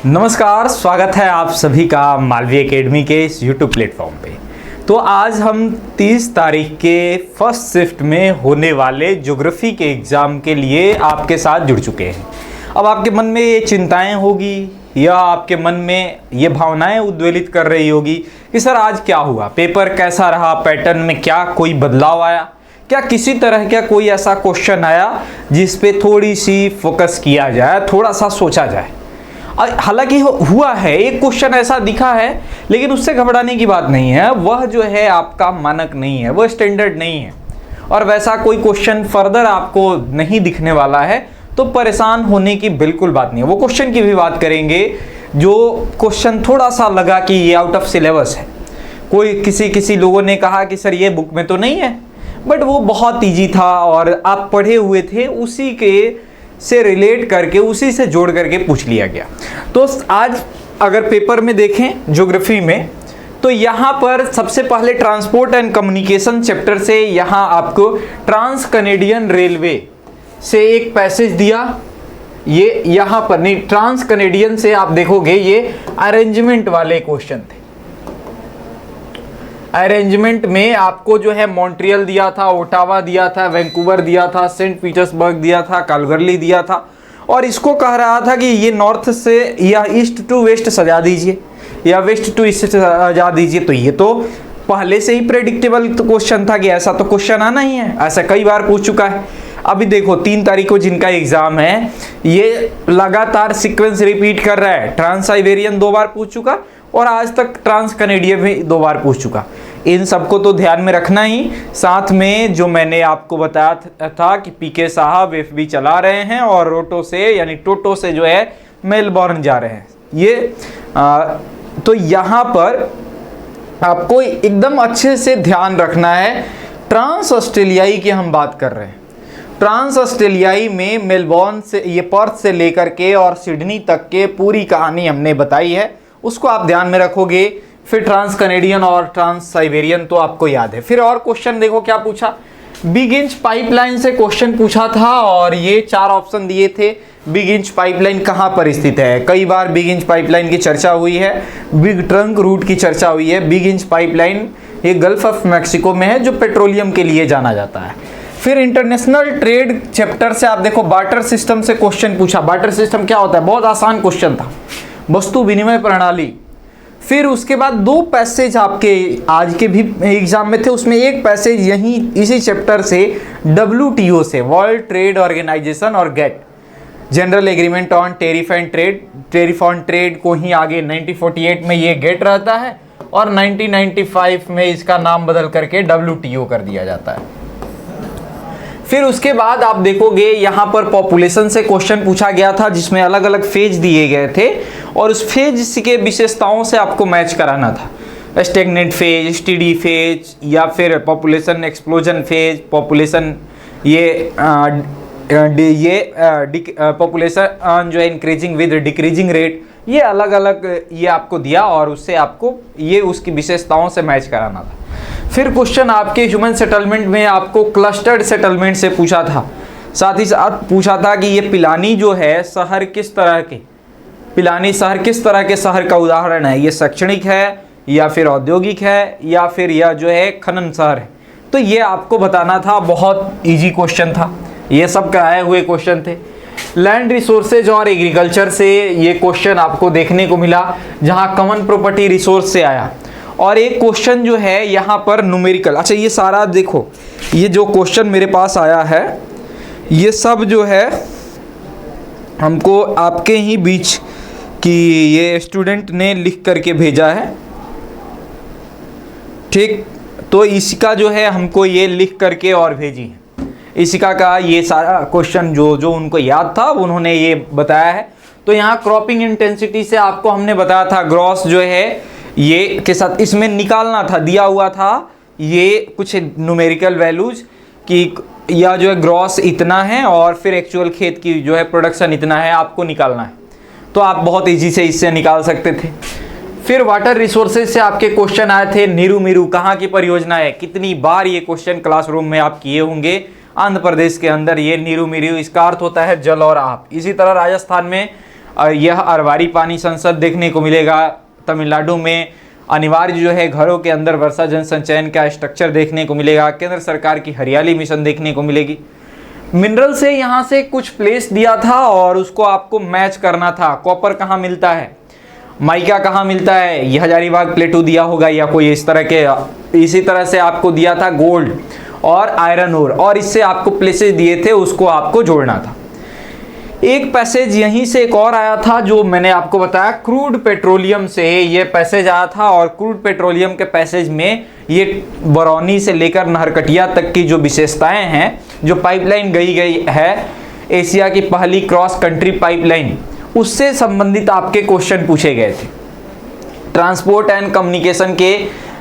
नमस्कार, स्वागत है आप सभी का मालवी एकेडमी के इस यूट्यूब प्लेटफॉर्म पे। तो आज हम 30 तारीख के फर्स्ट शिफ्ट में होने वाले ज्योग्राफी के एग्ज़ाम के लिए आपके साथ जुड़ चुके हैं। अब आपके मन में ये चिंताएं होगी या आपके मन में ये भावनाएं उद्वेलित कर रही होगी कि सर आज क्या हुआ, पेपर कैसा रहा, पैटर्न में क्या कोई बदलाव आया, क्या किसी तरह का कोई ऐसा क्वेश्चन आया जिस पे थोड़ी सी फोकस किया जाए, थोड़ा सा सोचा जाए। हालांकि हुआ है, एक क्वेश्चन ऐसा दिखा है, लेकिन उससे घबराने की बात नहीं है। वह जो है आपका मानक नहीं है, वह स्टैंडर्ड नहीं है और वैसा कोई क्वेश्चन फर्दर आपको नहीं दिखने वाला है, तो परेशान होने की बिल्कुल बात नहीं है। वो क्वेश्चन की भी बात करेंगे जो क्वेश्चन थोड़ा सा लगा कि ये आउट ऑफ सिलेबस है। कोई किसी लोगों ने कहा कि सर ये बुक में तो नहीं है, बट वो बहुत ईजी था और आप पढ़े हुए थे, उसी के से रिलेट करके, उसी से जोड़ करके पूछ लिया गया। तो आज अगर पेपर में देखें ज्योग्राफी में, तो यहाँ पर सबसे पहले ट्रांसपोर्ट एंड कम्युनिकेशन चैप्टर से यहाँ आपको ट्रांस कनेडियन रेलवे से एक पैसेज दिया। ये यहाँ पर नहीं, ट्रांस कनेडियन से आप देखोगे ये अरेंजमेंट वाले क्वेश्चन थे। अरेंजमेंट में आपको जो है मॉन्ट्रियल दिया था, ओटावा दिया था, वैंकूवर दिया था, सेंट पीटर्सबर्ग दिया था, कैलगरी दिया था और इसको कह रहा था कि ये नॉर्थ से या ईस्ट टू वेस्ट सजा दीजिए या वेस्ट टू ईस्ट सजा दीजिए। तो ये तो पहले से ही प्रेडिक्टेबल क्वेश्चन था कि ऐसा तो क्वेश्चन आना ही है, ऐसा कई बार पूछ चुका है। अभी देखो 3 तारीख को जिनका एग्जाम है, ये लगातार सीक्वेंस रिपीट कर रहा है। ट्रांस साइबेरियन 2 बार पूछ चुका और आज तक ट्रांस कनेडियन भी 2 बार पूछ चुका। इन सबको तो ध्यान में रखना ही। साथ में जो मैंने आपको बताया था कि पीके साहब एफबी चला रहे हैं और रोटो से यानी टोटो से जो है मेलबोर्न जा रहे हैं। ये तो यहाँ पर आपको एकदम अच्छे से ध्यान रखना है। ट्रांस ऑस्ट्रेलियाई की हम बात कर रहे हैं। ट्रांस ऑस्ट्रेलियाई में मेलबोर्न से, ये पर्थ से लेकर के और सिडनी तक के पूरी कहानी हमने बताई है, उसको आप ध्यान में रखोगे। फिर ट्रांस कनेडियन और ट्रांस साइबेरियन तो आपको याद है। फिर और क्वेश्चन देखो क्या पूछा, बिग इंच पाइपलाइन से क्वेश्चन पूछा था और ये 4 ऑप्शन दिए थे। बिग इंच पाइपलाइन कहाँ पर स्थित है? कई बार बिग इंच पाइपलाइन की चर्चा हुई है, बिग ट्रंक रूट की चर्चा हुई है। बिग इंच पाइपलाइन ये गल्फ ऑफ मैक्सिको में है, जो पेट्रोलियम के लिए जाना जाता है। फिर इंटरनेशनल ट्रेड चैप्टर से आप देखो बार्टर सिस्टम से क्वेश्चन पूछा। बार्टर सिस्टम क्या होता है? बहुत आसान क्वेश्चन था, वस्तु विनिमय प्रणाली। फिर उसके बाद 2 पैसेज आपके आज के भी एग्जाम में थे, उसमें एक पैसेज यहीं इसी चैप्टर से WTO से, वर्ल्ड ट्रेड ऑर्गेनाइजेशन और GATT, general agreement on tariff and trade, tariff on trade को ही आगे 1948 में ये गेट रहता है और 1995 में इसका नाम बदल करके WTO कर दिया जाता है। फिर उसके बाद आप देखोगे यहाँ पर पॉपुलेशन से क्वेश्चन पूछा गया था, जिसमें अलग अलग फेज दिए गए थे और उस फेज के विशेषताओं से आपको मैच कराना था। स्टेगनेंट फेज, स्टीडी फेज या फिर population explosion phase, population population जो है इंक्रीजिंग विद डिक्रीजिंग रेट, ये अलग अलग ये आपको दिया और उससे आपको ये उसकी विशेषताओं से मैच कराना था। फिर क्वेश्चन आपके ह्यूमन सेटलमेंट में आपको क्लस्टर्ड सेटलमेंट से पूछा था। साथ ही साथ पूछा था कि ये पिलानी जो है शहर किस तरह के, पिलानी शहर किस तरह के शहर का उदाहरण है? ये शैक्षणिक है या फिर औद्योगिक है या फिर यह जो है खनन शहर है? तो ये आपको बताना था। बहुत इजी क्वेश्चन था, ये सब कराए हुए क्वेश्चन थे। लैंड रिसोर्सेज और एग्रीकल्चर से ये क्वेश्चन आपको देखने को मिला, जहाँ कॉमन प्रॉपर्टी रिसोर्स से आया। और एक क्वेश्चन जो है यहाँ पर न्यूमेरिकल। अच्छा, ये सारा देखो, ये जो क्वेश्चन मेरे पास आया है, ये सब जो है हमको आपके ही बीच की ये स्टूडेंट ने लिख करके भेजा है, ठीक। तो इसका जो है हमको ये लिख करके और भेजी है, इसका का ये सारा क्वेश्चन जो उनको याद था उन्होंने ये बताया है। तो यहाँ क्रॉपिंग इंटेंसिटी से आपको हमने बताया था, ग्रॉस जो है ये के साथ इसमें निकालना था, दिया हुआ था ये कुछ न्यूमेरिकल वैल्यूज कि या जो है ग्रॉस इतना है और फिर एक्चुअल खेत की जो है प्रोडक्शन इतना है, आपको निकालना है। तो आप बहुत इजी से इससे निकाल सकते थे। फिर वाटर रिसोर्सेज से आपके क्वेश्चन आए थे। नीरू मीरू कहाँ की परियोजना है? कितनी बार ये क्वेश्चन क्लासरूम में आप किए होंगे। आंध्र प्रदेश के अंदर ये नीरू मीरू, इसका अर्थ होता है जल और आप। इसी तरह राजस्थान में यह अरवारी पानी संसद देखने को मिलेगा। तमिलनाडु में अनिवार्य जो है घरों के अंदर वर्षा जल संचयन का स्ट्रक्चर देखने को मिलेगा। केंद्र सरकार की हरियाली मिशन देखने को मिलेगी। मिनरल से यहाँ से कुछ प्लेस दिया था और उसको आपको मैच करना था। कॉपर कहाँ मिलता है, माइका कहाँ मिलता है, यह हजारीबाग प्लेटू दिया होगा या कोई इस तरह के। इसी तरह से आपको दिया था गोल्ड और आयरन ओर, और इससे आपको प्लेसेस दिए थे, उसको आपको जोड़ना था। एक पैसेज यहीं से एक और आया था जो मैंने आपको बताया, क्रूड पेट्रोलियम से ये पैसेज आया था। और क्रूड पेट्रोलियम के पैसेज में ये बरौनी से लेकर नहरकटिया तक की जो विशेषताएं हैं, जो पाइपलाइन गई है, एशिया की पहली क्रॉस कंट्री पाइपलाइन, उससे संबंधित आपके क्वेश्चन पूछे गए थे। ट्रांसपोर्ट एंड कम्युनिकेशन के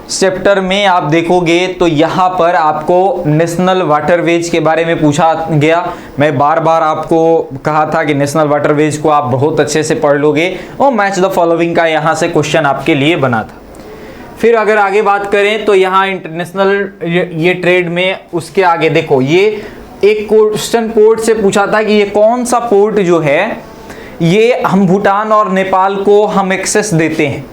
चैप्टर में आप देखोगे तो यहाँ पर आपको नेशनल वाटरवेज के बारे में पूछा गया। मैं बार बार आपको कहा था कि नेशनल वाटरवेज को आप बहुत अच्छे से पढ़ लोगे, और मैच द फॉलोइंग का यहाँ से क्वेश्चन आपके लिए बना था। फिर अगर आगे बात करें तो यहाँ इंटरनेशनल ये ट्रेड में, उसके आगे देखो, ये एक क्वेश्चन पोर्ट से पूछा था कि ये कौन सा पोर्ट जो है ये हम भूटान और नेपाल को हम एक्सेस देते हैं।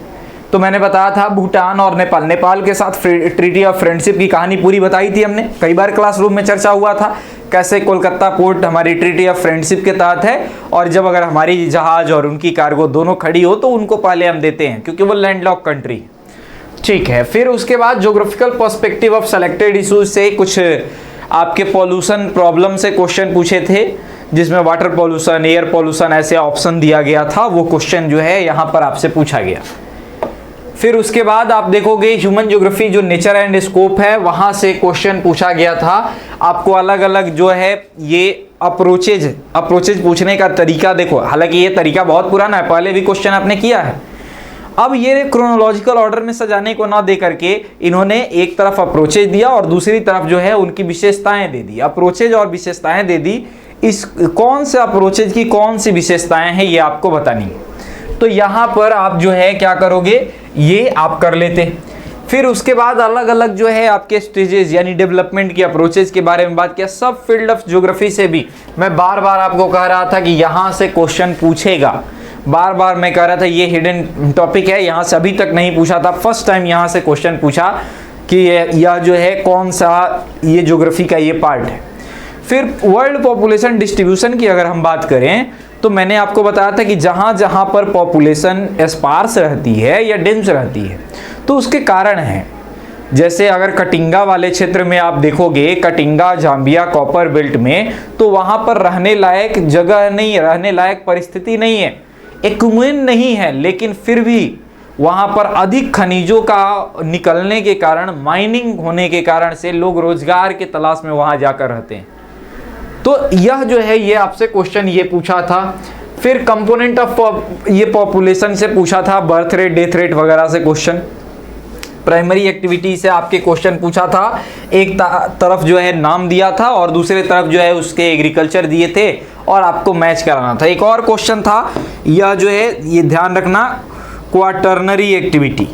तो मैंने बताया था भूटान और नेपाल के साथ ट्रीटी ऑफ फ्रेंडशिप की कहानी पूरी बताई थी हमने, कई बार क्लासरूम में चर्चा हुआ था कैसे कोलकाता पोर्ट हमारी ट्रीटी ऑफ फ्रेंडशिप के तहत है, और जब अगर हमारी जहाज और उनकी कार्गो दोनों खड़ी हो तो उनको पहले हम देते हैं क्योंकि वो लैंडलॉक कंट्री। ठीक है, फिर उसके बाद geographical perspective of selected issues से कुछ आपके पॉल्यूशन प्रॉब्लम से क्वेश्चन पूछे थे, जिसमें वाटर पॉल्यूशन, एयर पॉल्यूशन ऐसे ऑप्शन दिया गया था। वो क्वेश्चन जो है यहाँ पर आपसे पूछा गया। फिर उसके बाद आप देखोगे ह्यूमन ज्योग्राफी जो नेचर एंड स्कोप है, वहां से क्वेश्चन पूछा गया था। आपको अलग अलग जो है ये अप्रोचेज पूछने का तरीका देखो, हालांकि ये तरीका बहुत पुराना है, पहले भी क्वेश्चन आपने किया है। अब ये क्रोनोलॉजिकल ऑर्डर में सजाने को ना दे करके इन्होंने एक तरफ अप्रोचेज दिया और दूसरी तरफ जो है उनकी विशेषताएं दे दी। अप्रोचेज और विशेषताएं दे दी, इस कौन से अप्रोचेज की कौन सी विशेषताएं हैं ये आपको बतानी है। तो यहाँ पर आप जो है क्या करोगे, ये आप कर लेते। फिर उसके बाद अलग अलग जो है आपके स्टेजेस यानी डेवलपमेंट की अप्रोचेज के बारे में बात किया। सब फील्ड ऑफ ज्योग्राफी से भी मैं बार बार आपको कह रहा था कि यहाँ से क्वेश्चन पूछेगा, बार बार मैं कह रहा था ये हिडन टॉपिक है, यहाँ से अभी तक नहीं पूछा था, फर्स्ट टाइम यहाँ से क्वेश्चन पूछा कि यह जो है कौन सा ये ज्योग्राफी का ये पार्ट है। फिर वर्ल्ड पॉपुलेशन डिस्ट्रीब्यूशन की अगर हम बात करें तो मैंने आपको बताया था कि जहाँ जहाँ पर पॉपुलेशन स्पार्स रहती है या डेंस रहती है तो उसके कारण हैं। जैसे अगर कटिंगा वाले क्षेत्र में आप देखोगे, कटिंगा जाम्बिया कॉपर बेल्ट में, तो वहाँ पर रहने लायक जगह नहीं, रहने लायक परिस्थिति नहीं है, एक्यूमेन नहीं है, लेकिन फिर भी वहाँ पर अधिक खनिजों का निकलने के कारण, माइनिंग होने के कारण से लोग रोजगार के तलाश में वहाँ जाकर रहते हैं। तो यह जो है ये आपसे क्वेश्चन ये पूछा था। फिर कंपोनेंट ऑफ ये पॉपुलेशन से पूछा था, बर्थ रेट, डेथ रेट वगैरह से क्वेश्चन। प्राइमरी एक्टिविटी से आपके क्वेश्चन पूछा था, एक तरफ जो है नाम दिया था और दूसरे तरफ जो है उसके एग्रीकल्चर दिए थे और आपको मैच कराना था। एक और क्वेश्चन था, यह जो है ये ध्यान रखना, क्वाटर्नरी एक्टिविटी,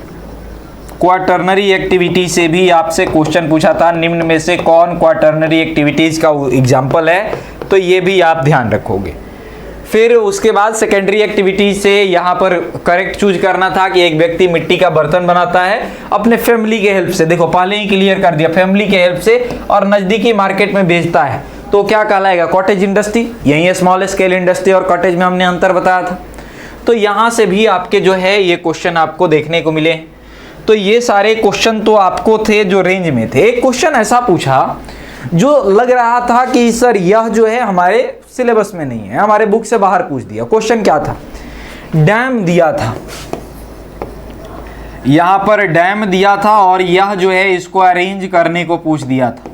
क्वाटर्नरी एक्टिविटी से भी आपसे क्वेश्चन पूछा था, निम्न में से कौन क्वाटर्नरी एक्टिविटीज का एग्जाम्पल है, तो ये भी आप ध्यान रखोगे। फिर उसके बाद सेकेंडरी एक्टिविटी से यहाँ पर करेक्ट चूज करना था कि एक व्यक्ति मिट्टी का बर्तन बनाता है अपने फैमिली के हेल्प से, देखो पहले ही क्लियर कर दिया, फैमिली के हेल्प से, और नज़दीकी मार्केट में बेचता है, तो क्या कहलाएगा, कॉटेज इंडस्ट्री। यही स्मॉल स्केल इंडस्ट्री और कॉटेज में हमने अंतर बताया था। तो यहाँ से भी आपके जो है ये क्वेश्चन आपको देखने को मिले। तो ये सारे क्वेश्चन तो आपको थे जो रेंज में थे। एक क्वेश्चन ऐसा पूछा जो लग रहा था कि सर यह जो है हमारे सिलेबस में नहीं है, हमारे बुक से बाहर पूछ दिया। क्वेश्चन क्या था, डैम दिया था, यहां पर डैम दिया था और यह जो है इसको अरेंज करने को पूछ दिया था।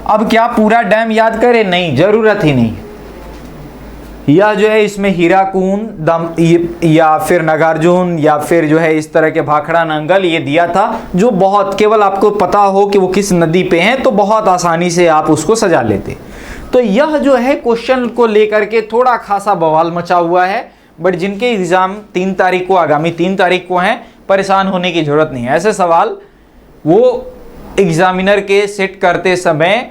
अब क्या पूरा डैम याद करें, नहीं, जरूरत ही नहीं। यह जो है इसमें हीराकुंड या फिर नागार्जुन या फिर जो है इस तरह के भाखड़ा नंगल ये दिया था, जो बहुत केवल आपको पता हो कि वो किस नदी पे हैं तो बहुत आसानी से आप उसको सजा लेते। तो यह जो है क्वेश्चन को लेकर के थोड़ा खासा बवाल मचा हुआ है, बट जिनके एग्जाम 3 तारीख को, आगामी 3 तारीख को हैं, परेशान होने की जरूरत नहीं है। ऐसे सवाल वो एग्जामिनर के सेट करते समय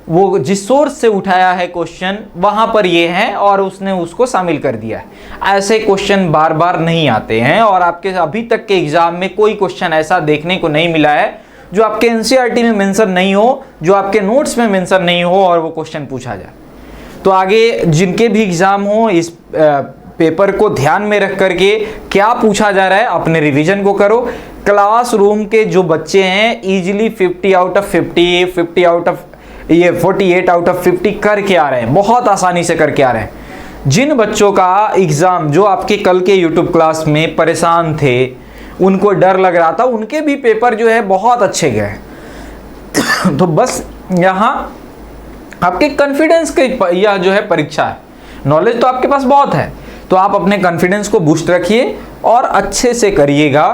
वो जिस सोर्स से उठाया है क्वेश्चन वहां पर ये है और उसने उसको शामिल कर दिया है। ऐसे क्वेश्चन बार बार नहीं आते हैं और आपके अभी तक के एग्जाम में कोई क्वेश्चन ऐसा देखने को नहीं मिला है जो आपके एनसीईआरटी में मेंशन नहीं हो, जो आपके नोट्स में मेंशन नहीं हो और वो क्वेश्चन पूछा जाए। तो आगे जिनके भी एग्जाम हो इस पेपर को ध्यान में रख करके क्या पूछा जा रहा है अपने रिवीजन को करो। क्लासरूम के जो बच्चे हैं easily 50 out of 50, 50 out of 48 out of 50 करके आ रहे हैं, बहुत आसानी से करके आ रहे हैं। जिन बच्चों का एग्जाम जो आपके कल के यूट्यूब क्लास में परेशान थे, उनको डर लग रहा था, उनके भी पेपर जो है बहुत अच्छे गए। तो बस यहाँ आपके कॉन्फिडेंस की यह जो है परीक्षा है। नॉलेज तो आपके पास बहुत है, तो आप अपने कॉन्फिडेंस को बूस्ट रखिए और अच्छे से करिएगा,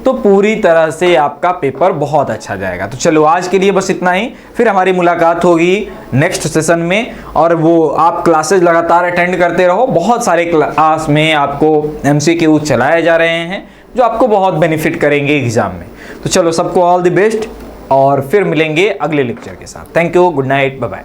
तो पूरी तरह से आपका पेपर बहुत अच्छा जाएगा। तो चलो आज के लिए बस इतना ही, फिर हमारी मुलाकात होगी नेक्स्ट सेशन में। और वो आप क्लासेस लगातार अटेंड करते रहो, बहुत सारे क्लास में आपको MCQ चलाए जा रहे हैं जो आपको बहुत बेनिफिट करेंगे एग्जाम में। तो चलो सबको ऑल द बेस्ट और फिर मिलेंगे अगले लेक्चर के साथ। Thank you, good night, bye bye.